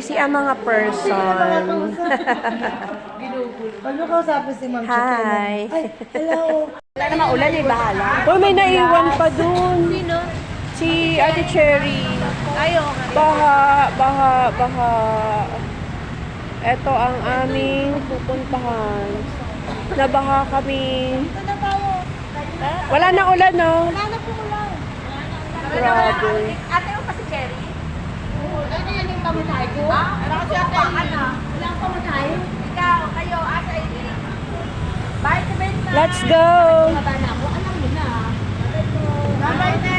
busy ang mga person. Ano ka sabi si Ma'am Hi. Ay, hello. Wala naman ulan eh, bahala. Uy, may naiwan pa dun. Sino? Si Ate Cherry. Ayo. Baha. Ito ang aming pupuntahan. Nabaha kami. Ito na tayo. Wala na ulan, no? Wala na po ulan. Grabe. Ate mo pa si Cherry? Ano yan yung pamasahe ko? Ano kasi ate? Wala ang pamasahe. Ikaw, kayo, asa ini. Bye to bed na. Let's go! Mata na ako. Alam mo na. Bye na.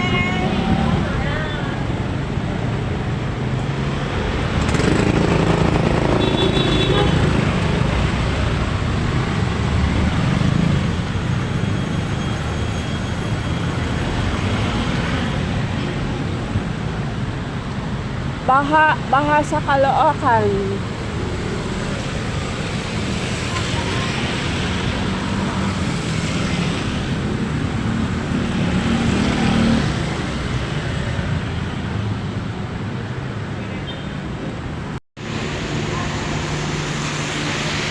Baha sa Caloocan.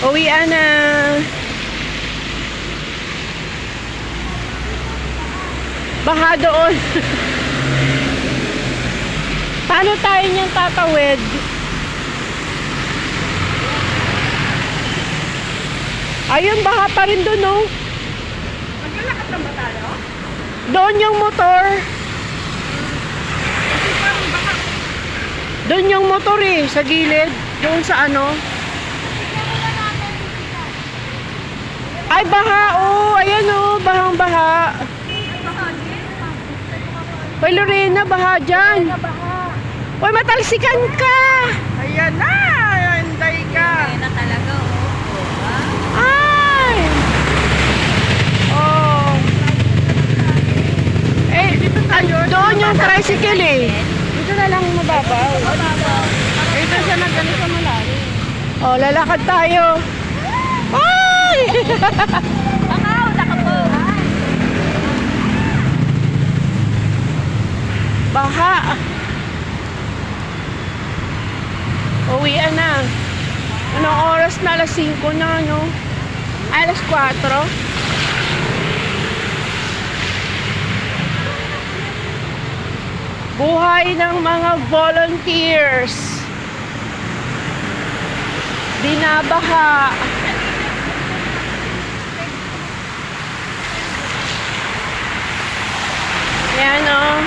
Uwian na. Baha doon. Paano tayo niyang tatawid? Ayun, baha pa rin doon, no? Maglalakad lang ba tayo? Doon yung motor. Doon yung motor eh, sa gilid. Doon sa ano. Ay, baha, oh. Ayan, oh. Bahang-baha. Hoy, Lorena, baha dyan. Uy, matalsikan ka! Ayan na! Hinday ka! Ayan na talaga, oh. Ay! Oh. Eh, doon yung tricycle eh. Dito na lang mababaw. Eh, doon siya nagano sa malalim. Oh, lalakad tayo. Ay! Akaw, nakapo. Baha. Uwian na. Anong oras na? Alas 5 na, no? Ay, alas 4. Buhay ng mga volunteers. Binabaha. Yan, oh.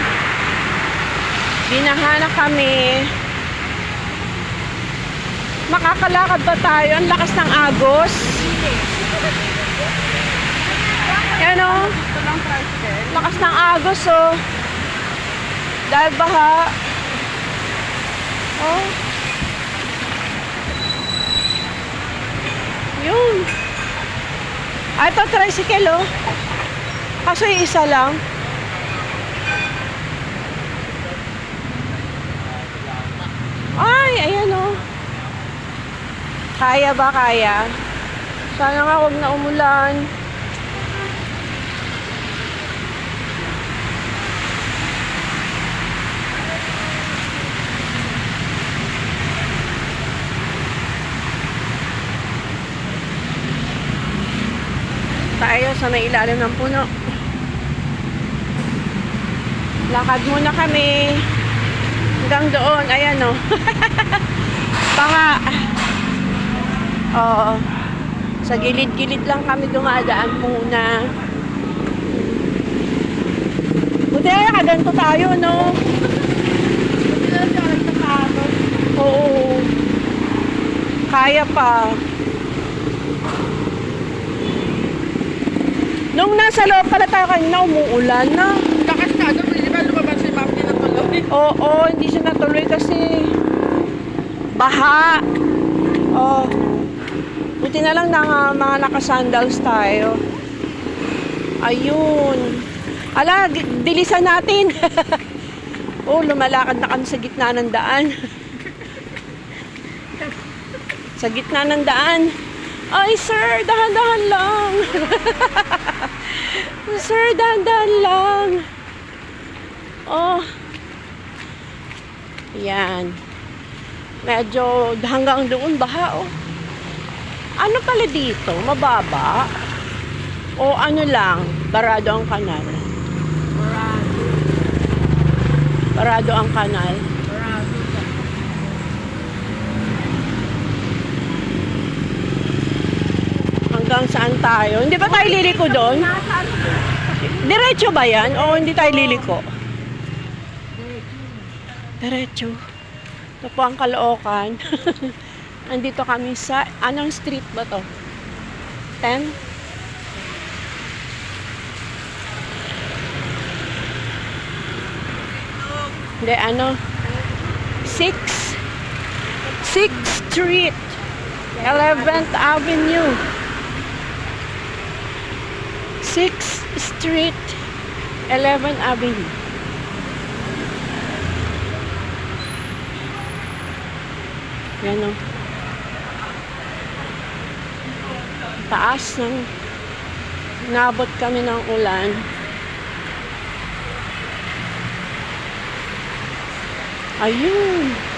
Binaha na kami. Makakalakad ba tayo? Ang lakas ng agos. Yan, oh. Ito lang tricycle. Lakas ng agos, oh. Dahil baha. Oh. Yun. Ah, ito tricycle, oh. Kaso yung isa lang. Ay, ayan, oh. Kaya ba, kaya? Sana nga huwag na umulan. Tayo sa may ilalim ng puno. Lakad muna kami hanggang doon. Ayan, oh. Baka oo, sa gilid-gilid lang kami dumadaan muna. Buti na nakaganto tayo, no? Buti na siya nagkakaagos. Oo. Kaya pa. Nung nasa loob pala tayo kanina, umuulan na. Lakas na doon, di ba lumabas si Ma'am na tuloy? Oo, hindi siya natuloy kasi baha. Oh. Buti na lang na mga naka-sandals tayo. Ayun. Ala, dilisan natin. Oh, lumalakad na kami sa gitna ng daan. Sa gitna ng daan. Ay, sir, dahan-dahan lang. Sir, dahan-dahan lang. Oh. Yan. Medyo hanggang doon baha oh. Ano pala dito? Mababa? O ano lang? Barado ang kanal? Barado ang kanal? Hanggang saan tayo? Hindi ba tayo liliko doon? Diretso ba yan? O hindi tayo liliko? Diretso. Ito po ang Caloocan. Andito kami sa, anong street ba to? 10? Hindi, ano? 6th Street. 11th Avenue. 6th Street. 11th Avenue. Yan o. Taas ng nabot kami ng ulan. Ayun.